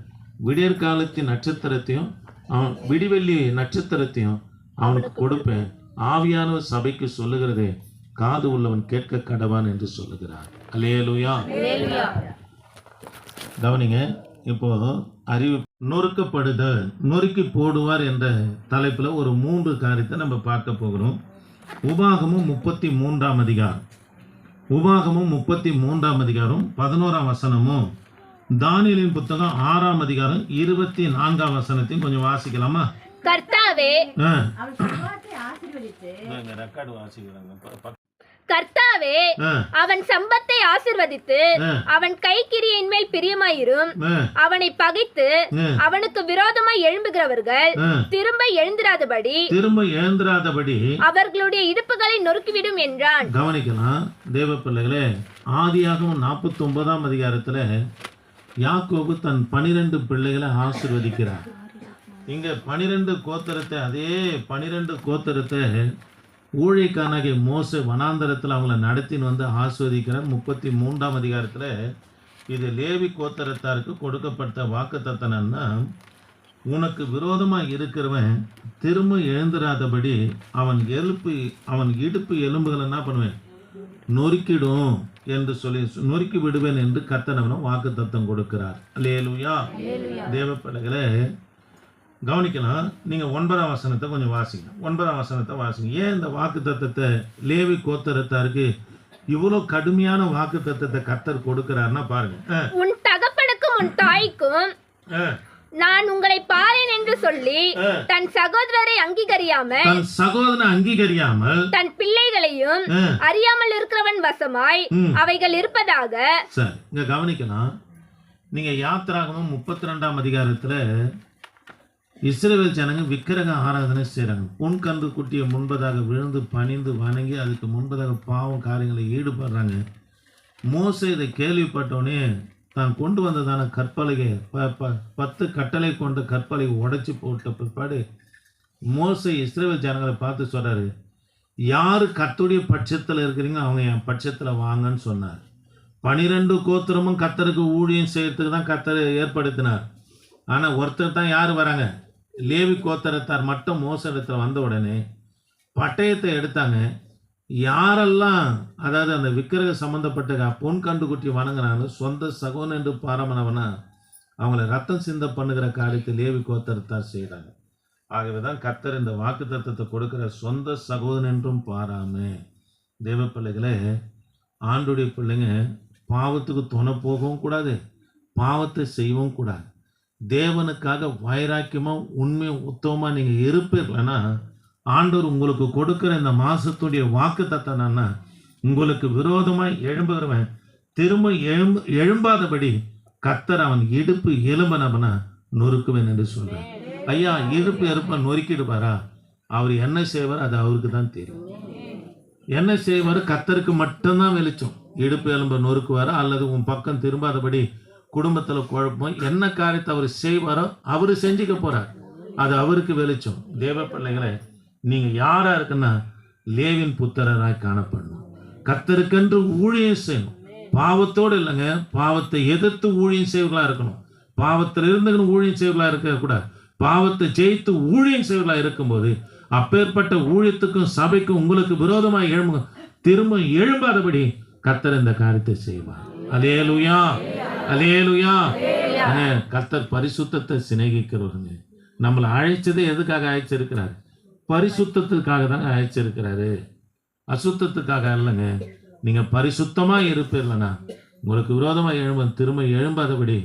விடியற்காலத்தின் நட்சத்திரத்தையும் அவன் விடிவெள்ளி நட்சத்திரத்தையும் அவனுக்கு கொடுப்பேன். ஆவியானவர் சபைக்கு சொல்லுகிறதே காது உள்ளவன் கேட்க கடவான் என்று சொல்லுகிறார். அல்லேலூயா. கவனிங்க, இப்போ அறிவு நொறுக்கப்படுதல், நொறுக்கி போடுவார் என்ற தலைப்பில் ஒரு 3 காரியத்தை நம்ம பார்க்க போகிறோம். உபாகமும் 33ஆம் அதிகாரம், உபாகமும் 33ஆம் அதிகாரம் 11ஆம் வசனமும், தானியேலின் புத்தகம் 6ஆம் அதிகாரம் 24ஆம் வசனத்தையும் கொஞ்சம் வாசிக்கலாமா? கர்த்தாவே, ரெக்கார்டு வாசிக்கிறாங்க. கர்த்தாவே, அவன் சம்பத்தை ஆசீர்வதித்து அவன் கைக்கிரியின் மேல் பிரியமாயிரும். அவனை பகைத்து அவனுக்கு விரோதமாய் எழும்புகிறவர்கள் திரும்ப எழுந்திராதபடி அவர்களுடைய இடுப்புகளை நொறுக்கிவிடும் என்றான். கவனிக்கலாம் தேவ பிள்ளைகளே, ஆதியாகமம் 49ஆம் அதிகாரத்துல யாக்கோபு தன் 12 பிள்ளைகளை ஆசீர்வதிக்கிறார். இங்க 12 கோத்திரத்தை, அதே 12 கோத்திரத்தை ஊழியக்காரனாகிய மோசே வனாந்தரத்தில் அவங்கள நடத்தின்னு வந்து ஆஸ்வதிக்கிறார். 33ஆம் அதிகாரத்தில் இது லேவி கோத்திரத்தாருக்கு கொடுக்கப்பட்ட வாக்குத்தத்தனம்னா, உனக்கு விரோதமாக இருக்கிறவன் திரும்ப எழுந்திராதபடி அவன் இடுப்பு எலும்புகளை என்ன பண்ணுவேன், நொறுக்கிடும் என்று சொல்லி நொறுக்கி விடுவேன் என்று கர்த்தர் வாக்குத்தத்தம் கொடுக்கிறார். அல்லேலூயா. தேவ பிள்ளைகளே, கவனிக்கலாம். நீங்கள் 9ஆம் வசனத்தை கொஞ்சம் வாசிங்க. 9ஆம் வசனத்தை வாசிங்க. ஏன் இந்த வாக்கு தத்தத்தை லேவி கோத்திரத்தாருக்கு இவ்வளோ கடுமையான வாக்கு தத்தத்தை கர்த்தர் கொடுக்கிறாருன்னா பாருங்க. உன் தகப்பனுக்கும் உன் தாய்க்கும் நான் உங்களை பாரேன் என்று சொல்லி தன் சகோதரனை அங்கீகரியாமல் தன் பிள்ளைகளையும் அறியாமல் இருக்கிறவன் வசமாய் அவைகள் இருப்பதாக. சரி, இங்க கவனிக்கலாம். நீங்க யாத்திராகமம் 32ஆம் அதிகாரத்துல இஸ்ரவேல் ஜனங்க விக்கிரக ஆராதனை செய்கிறாங்க. பொன் கன்று குட்டியை முன்பதாக விழுந்து பணிந்து வணங்கி அதுக்கு முன்பதாக பாவம் காரியங்களை ஈடுபடுறாங்க. மோசே இதை கேள்விப்பட்டோடனே தான் கொண்டு வந்ததான கற்பலகை 10 கட்டளை கொண்ட கற்பலகை உடைச்சி போட்ட பிற்பாடு மோசே இஸ்ரவேல் ஜனங்களை பார்த்து சொல்கிறாரு, யார் கர்த்தருடைய பட்சத்தில் இருக்கிறீங்க அவங்க என் பட்சத்தில் வாங்கன்னு சொன்னார். 12 கோத்திரமும் கர்த்தருக்கு ஊழியம் செய்யறதுக்கு தான் கர்த்தர் ஏற்படுத்தினார். ஆனால் ஒருத்தர் தான் யார் வராங்க, லேவி கோத்திரத்தார் மட்டும் மோசே இடத்துல வந்த உடனே பட்டயத்தை எடுத்தாங்க. யாரெல்லாம் அதாவது அந்த விக்கிரக சம்மந்தப்பட்ட பொன் கண்டுகுட்டி வணங்குறாங்க, சொந்த சகோதரன் என்று பாரமனவனா அவங்கள ரத்தம் சிந்த பண்ணுகிற காரியத்தை லேவி கோத்திரத்தார் செய்கிறாங்க. ஆகவே தான் கர்த்தர் இந்த வாக்கு தத்தத்தை கொடுக்கிற சொந்த சகோதரன் என்றும் பாராம. தேவ பிள்ளைகளே, ஆண்டுடைய பிள்ளைங்க பாவத்துக்கு துணை போகவும் கூடாது, பாவத்தை செய்யவும் கூடாது. தேவனுக்காக வைராக்கியமாக உண்மையும் உத்தமமாக நீங்கள் இருப்பீர்கள்னா ஆண்டவர் உங்களுக்கு கொடுக்குற இந்த மாதத்துடைய வாக்கு தத்தனா, உங்களுக்கு விரோதமாய் எழும்புகிறவன் திரும்ப எழும்பாதபடி கர்த்தர் அவன் இடுப்பு எலும்பனவனா நொறுக்குவேன் என்று சொல்கிறார். ஐயா, இடுப்பு நொறுக்கிடுவாரா? அவர் என்ன செய்வார் அது அவருக்கு தான் தெரியும். என்ன செய்வார் கர்த்தருக்கு மட்டும்தான் வெளிச்சம். இடுப்பு எலும்பை நொறுக்குவாரா அல்லது உன் பக்கம் திரும்பாதபடி குடும்பத்தில் குழப்பம் என்ன காரியத்தை அவர் செய்வாரோ அவர் செஞ்சுக்க போறார், அது அவருக்கு வெளிச்சம். தேவ பிள்ளைகளை, நீங்க யாரா இருக்குன்னா லேவின் புத்திரராய் காணப்படணும். கர்த்தருக்கென்று ஊழியம் செய்யணும். பாவத்தோடு இல்லைங்க, பாவத்தை எதிர்த்து ஊழியம் செய்வர்களா இருக்கணும். பாவத்தில் இருந்துக்கணும் ஊழியம் செய்வர்களா இருக்கக்கூடாது. பாவத்தை ஜெயித்து ஊழியம் செய்வர்களா இருக்கும்போது அப்பேற்பட்ட ஊழியத்துக்கும் சபைக்கும் உங்களுக்கு விரோதமாக திரும்ப எழும்பாதபடி கர்த்தர் இந்த காரியத்தை செய்வார். அல்லேலூயா, அல்லேலூயா. கர்த்தர் பரிசுத்தத்தை சிநேகிக்கிறவருங்க. நம்மளை அழைச்சது எதுக்காக அழைச்சிருக்கிறாரு? பரிசுத்தத்துக்காக தாங்க அழைச்சிருக்கிறாரு, அசுத்தத்துக்காக இல்லைங்க. நீங்க பரிசுத்தமா இருப்பீர்கள்னா உங்களுக்கு விரோதமாக திரும்ப எழும்பாதபடி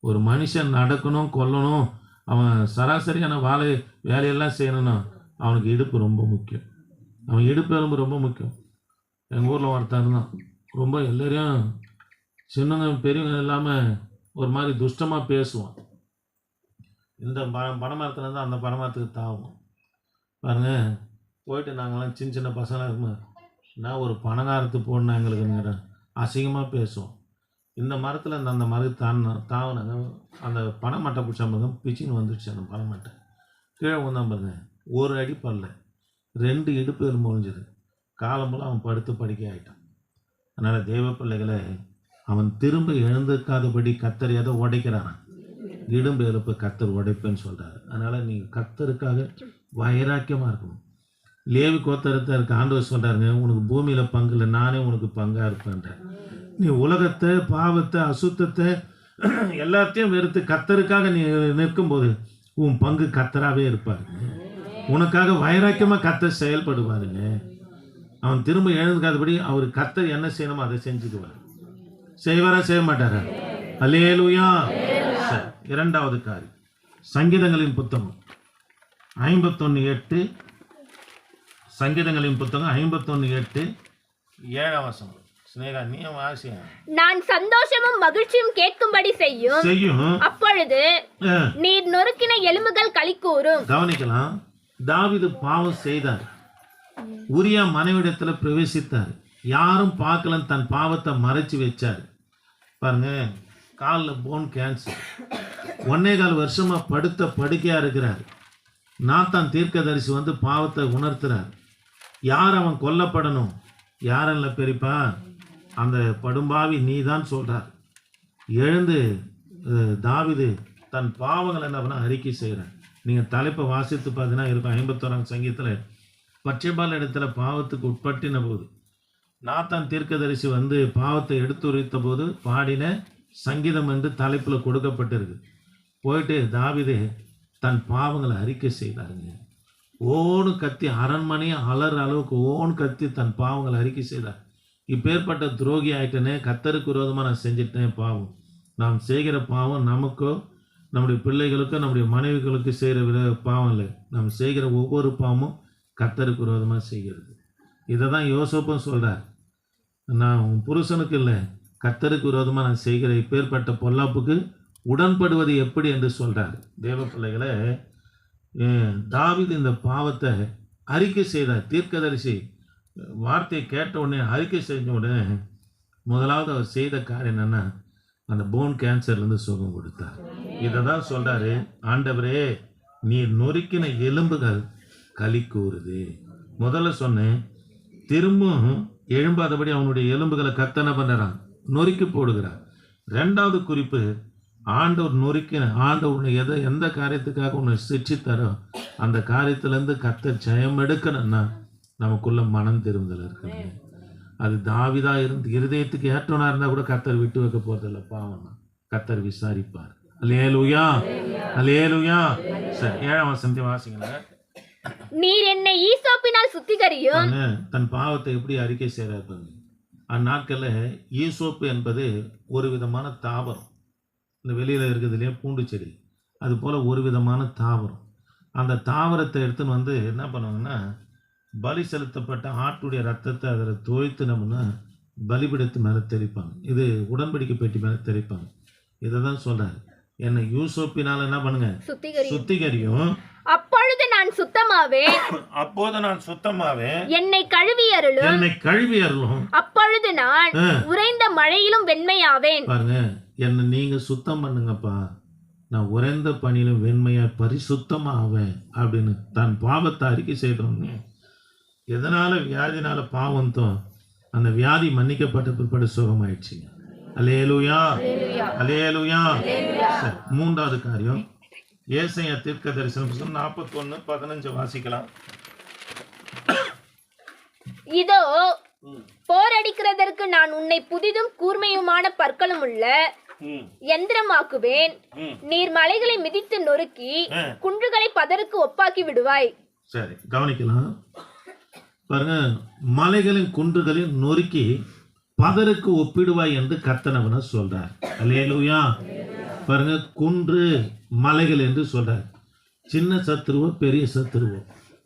ஒரு மனுஷன் நடக்கணும், கொல்லணும், அவன் சராசரியான வேலையெல்லாம் செய்யணும்னா அவனுக்கு இடுப்பு ரொம்ப முக்கியம். அவன் இடுப்பு எலும்பு ரொம்ப முக்கியம். எங்கள் ஊரில் ஒருத்தர் தான் ரொம்ப எல்லோரையும் சின்னங்க பெரியவங்க இல்லாமல் ஒரு மாதிரி துஷ்டமாக பேசுவான். இந்த பனைமரத்துலேருந்து அந்த பனைமரத்துக்கு தாவும் பாருங்கள். போயிட்டு நாங்களாம் சின்ன சின்ன பசங்களாக இருக்கும்போது நான் ஒரு பணங்காரத்து போடணும் எங்களுக்கு அசிங்கமாக பேசுவோம். இந்த மரத்தில் அந்த மரத்து தாவுனாங்க. அந்த பனைமட்டை பிடிச்சாம்பங்க பிச்சின்னு வந்துடுச்சு. அந்த பனைமட்டை கீழே வந்தான் பாருங்க. ஒரு அடி பல்ல 2 இடுப்பு எலும்பு முடிஞ்சது. காலம்புல அவன் படுத்து படுக்கை ஆகிட்டான். அதனால் தேவ பிள்ளைகளை அவன் திரும்ப எழுந்திருக்காதபடி கத்தர் எதை உடைக்கிறான், இடும்பு எலும்பு கத்தர் உடைப்பேன்னு சொல்கிறாரு. அதனால் நீங்கள் கத்தருக்காக வைராக்கியமாக இருக்கணும். லேவி கோத்திரத்தை இருக்க ஆண்டவர் சொல்கிறாருங்க, உனக்கு பூமியில் பங்கு இல்லை, நானே உனக்கு பங்காக இருப்பேன்றேன். நீ உலகத்தை, பாவத்தை, அசுத்தத்தை எல்லாத்தையும் வெறுத்து கத்தருக்காக நீ நிற்கும்போது உன் பங்கு கத்தராகவே இருப்பாருங்க. உனக்காக வைராக்கியமாக கத்தர் செயல்படுவாருங்க. அவன் திரும்ப எழுந்துக்காதபடி அவர் கத்தர் என்ன செய்யணுமோ அதை செஞ்சுக்குவார். செய்வாரா செய்ய மாட்டாரா? அல்லேலூயா. இரண்டாவது காரியம், சங்கீதங்களின் புத்தகம் 51:8. சங்கீதங்களின் புத்தகம் 51:8 7ஆம் வசனம். ஸ்னேகா நீ வாசியா. நான் சந்தோஷமும் மகிழ்ச்சியும் கேட்கும்படி செய்யும் அப்பொழுது நீர் நொறுக்கின எலும்புகள் களி கூறும். கவனிக்கலாம். தாவீது பாவம் செய்தார். உரியா மனைவிடத்தில் பிரவேசித்தார். யாரும் பார்க்கலன்னு தன் பாவத்தை மறைச்சு வச்சார். பாருங்க, காலில் போன் கேன்சர், 1.25 வருஷமா படுத்த படுக்கையாக இருக்கிறார். நாத்தான் தீர்க்கதரிசி வந்து பாவத்தை உணர்த்துறார். யார் அவன் கொல்லப்படணும்? யாரல்ல பெரியப்பா, அந்த படும்பாவி நீ தான் சொல்கிறார். எழுந்து தாவீது தன் பாவங்கள் என்ன பண்ண அறிக்கை செய்கிறார். நீங்கள் தலைப்பை வாசித்து பார்த்தீங்கன்னா இருக்கும். 51ஆம் சங்கீதத்தில் பச்சைபால் இடத்துல பாவத்துக்கு உட்பட்டின போது நாத்தான் தீர்க்கதரிசி வந்து பாவத்தை எடுத்துரைத்த போது பாடின சங்கீதம் என்று தலைப்பில் கொடுக்கப்பட்டிருக்கு. போயிட்டு தாவீது தன் பாவங்களை அறிக்கை செய்தாருங்க. ஓன்னு கத்தி அரண்மனையை அலற அளவுக்கு ஓன்னு கத்தி தன் பாவங்களை அறிக்கை செய்தார். இப்பேற்பட்ட துரோகி ஆகிட்டனே, கத்தருக்கு விரோதமாக நான் செஞ்சிட்டேன். பாவம், நாம் செய்கிற பாவம் நமக்கோ நம்முடைய பிள்ளைகளுக்கோ நம்முடைய மனைவிகளுக்கு செய்கிற பாவம் இல்லை. நாம் செய்கிற ஒவ்வொரு பாவமும் கத்தருக்கு விரோதமாக செய்கிறது. இதை தான் யோசேப்பும் சொல்கிறார். நான் உன் புருஷனுக்கு இல்லை, கத்தருக்கு விரோதமாக நான் செய்கிற இப்பேற்பட்ட பொல்லாப்புக்கு உடன்படுவது எப்படி என்று சொல்கிறார். தேவ பிள்ளைகளை, தாவீது இந்த பாவத்தை அறிக்கை செய்தார். தீர்க்கதரிசி வார்த்தையை கேட்ட உடனே அறிக்கை செஞ்ச உடனே முதலாவது அவர் செய்த காரியம் என்னன்னா, அந்த போன் கேன்சர்லேருந்து சுகம் கொடுத்தார். இதை தான் சொல்கிறாரு, ஆண்டவரே நீர் நொறுக்கின எலும்புகள் களி கூறுது. முதல்ல சொன்னேன், திரும்பவும் எழும்பாதபடி அவனுடைய எலும்புகளை கத்தனை பண்ணுறான், நொறுக்கி போடுகிறார். ரெண்டாவது குறிப்பு, ஆண்டவர் நொறுக்கின ஆண்டவர் எந்த காரியத்துக்காக உன்னை சிரிச்சித்தாரோ அந்த காரியத்திலேருந்து கத்தர் ஜெயம் எடுக்கணும்னா நமக்குள்ள மனம் திரும்புதல் இருக்குங்க. அது தாவீதா இருந்து இருதயத்துக்கு ஏற்றவனா இருந்தால் கூட கத்தர் விட்டு வைக்க போறதில்ல. பாவம் கத்தர் விசாரிப்பார். அல்லேலூயா, அல்லேலூயா. சரி, 7ஆம் வசனத்தை வாசிங்களேன். நீர் என்னை ஈசோப்பினால் சுத்திகரியும். தன் பாவத்தை எப்படி அறிக்கை செய்யறாரு. அந்நாட்களில் ஈசோப்பு என்பது ஒரு விதமான தாவரம். இந்த வெளியில் இருக்கிறது இல்லையா, பூண்டு செடி, அது போல் ஒரு விதமான தாவரம். அந்த தாவரத்தை எடுத்துன்னு வந்து என்ன பண்ணுவாங்கன்னா, பலி செலுத்தப்பட்ட ஆட்டுடைய ரத்தத்தை அதில் தோய்த்து நம்மனா பலிபிடத்து மேலே தெளிப்பாங்க. இது உடன்படிக்கை பெட்டி மேலே தெளிப்பாங்க. இதை தான் சொல்கிறார், என்னை யூசோப்பினால் என்ன பண்ணுங்க, சுத்திகரியும். அப்பொழுது நான் சுத்தமாவேன். அப்போது நான் சுத்தமாவேன். என்னை கழுவி அருளும். என்னை கழுவி அருளும். அப்பொழுது நான் உறைந்த மழையிலும் வெண்மையாவேன். பாருங்க, என்னை நீங்க சுத்தம் பண்ணுங்கப்பா, நான் உறைந்த பணியிலும் வெண்மையா பரிசுத்தமா ஆவேன் அப்படின்னு தன் பாவத்தை அறிக்கை செய்தோம். எதனால வியாதினால பாவந்தோம், அந்த வியாதி மன்னிக்கப்பட்ட பிற்பாடு சுகமாயிடுச்சுங்க. அல்லேலூயா, அல்லேலூயா. மூன்றாவது காரியம், ஏசாயா தீர்க்க தரிசனம் 41:15 வாசிக்கலாம். இதோ போரடிக்கிறதற்கு நான் உன்னை புதிதும் கூர்மையுமான பற்களும் உள்ள யந்திரமாக்குவேன். நீர் மலைகளை மிதித்து நொறுக்கி குன்றுகளை பதருக்கு ஒப்பாக்கி விடுவாய். சரி, கவனிக்கலாம். பாருங்க, மலைகளின் குன்றுகளில் நொறுக்கி பதருக்கு ஒப்பிடுவாய் என்று கர்த்தனவன சொல்றார். அல்லேலூயா. பாருங்க, குன்று மலைகள் என்று சொல்றார். சின்ன சத்துருவோ பெரிய சத்துருவோ,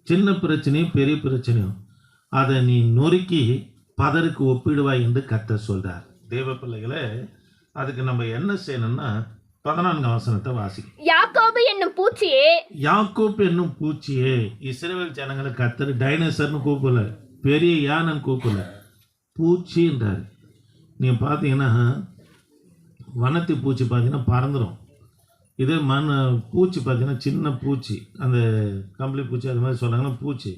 சின்ன பிரச்சனையும் பெரிய பிரச்சனையும், அதை நீ நொறுக்கி பதருக்கு ஒப்பிடுவாய் என்று கர்த்தர் சொல்றார். தேவ பிள்ளைகளே, அதுக்கு நம்ம என்ன செய்யணும்னா 14ஆம் வசனத்தை வாசிக்கணும். யாக்கோபு என்னும் பூச்சியே, யாக்கோப் என்னும் பூச்சியே. இஸ்ரவேல் ஜனங்களை கர்த்தர் டைனோசர்னு கூப்பிடல, பெரிய யானைன்னு கூப்பிடல, பூச்சின்றார். நீங்கள் பார்த்தீங்கன்னா வனத்து பூச்சி பார்த்தீங்கன்னா பறந்துடும். இதே பூச்சி பார்த்தீங்கன்னா சின்ன பூச்சி, அந்த கம்பளி பூச்சி அது மாதிரி சொன்னாங்கன்னா பூச்சி,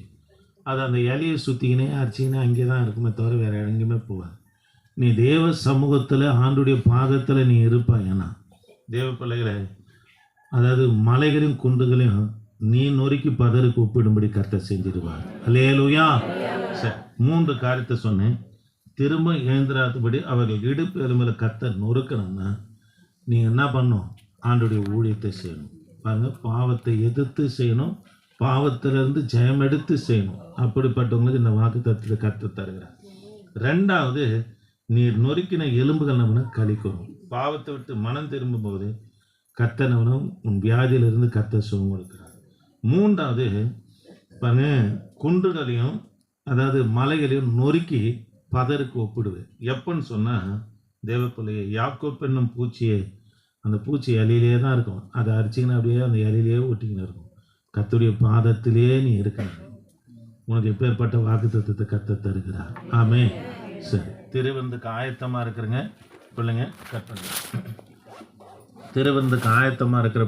அது அந்த இலையை சுற்றிக்கினே அரிச்சிக்கினே அங்கே தான் இருக்குமே தவிர வேறு எங்கேயுமே போகாது. நீ தேவ சமூகத்தில் ஆண்டுடைய பாதத்தில் நீ இருப்பாய். ஏன்னா தேவ பிள்ளைகளை, அதாவது மலைகளையும் குண்டுகளையும் நீ நொறுக்கி பதருக்கு ஒப்பிடும்படி கர்த்தர் செஞ்சிடுவார். அல்லேலூயா. சரி, 3 காரியத்தை சொன்னேன். திரும்ப எழுந்திராதபடி அவர்கள் இடுப்பு எலும்பில் கர்த்தர் நொறுக்கணும்னா நீங்கள் என்ன பண்ணணும்? ஆண்டுடைய ஊழியத்தை செய்யணும். பாருங்க, பாவத்தை எதிர்த்து செய்யணும், பாவத்திலிருந்து ஜெயம் எடுத்து செய்யணும். அப்படிப்பட்டவங்களுக்கு இந்த வாக்கு தத்துவத்தை கர்த்தர் தருகிறார். 2வது, நீர் நொறுக்கின எலும்புகள் நம்மளை கழிக்கணும். பாவத்தை விட்டு மனம் திரும்பும் போது கர்த்தர் நம்மளும் உன் வியாதியிலிருந்து கர்த்தர் சுகம் கொடுக்கிறார். 3வது, பாருங்க, குன்றுகளையும் அதாவது மலைகளையும் நொறுக்கி பதருக்கு ஒப்பிடுவேன். எப்பன்னு சொன்னால் தேவப்பிள்ளையை, யாக்கோப் என்னும் பூச்சியை, அந்த பூச்சி இலையிலே தான் இருக்கும், அதை அரிச்சிங்கன்னா அப்படியே அந்த இலையிலேயே ஒட்டிக்கின்னு இருக்கும். கர்த்தருடைய பாதத்திலே நீ இருக்கணும். உனக்கு எப்பேற்பட்ட வாக்கு தத்துவத்தை கர்த்தர் தருகிறார். ஆமே. சரி, திருவிருந்துக்கு ஆயத்தமாக இருக்கிறங்க பிள்ளைங்க, கட் பண்ணுங்க. திருவிருந்துக்கு ஆயத்தமாக இருக்கிற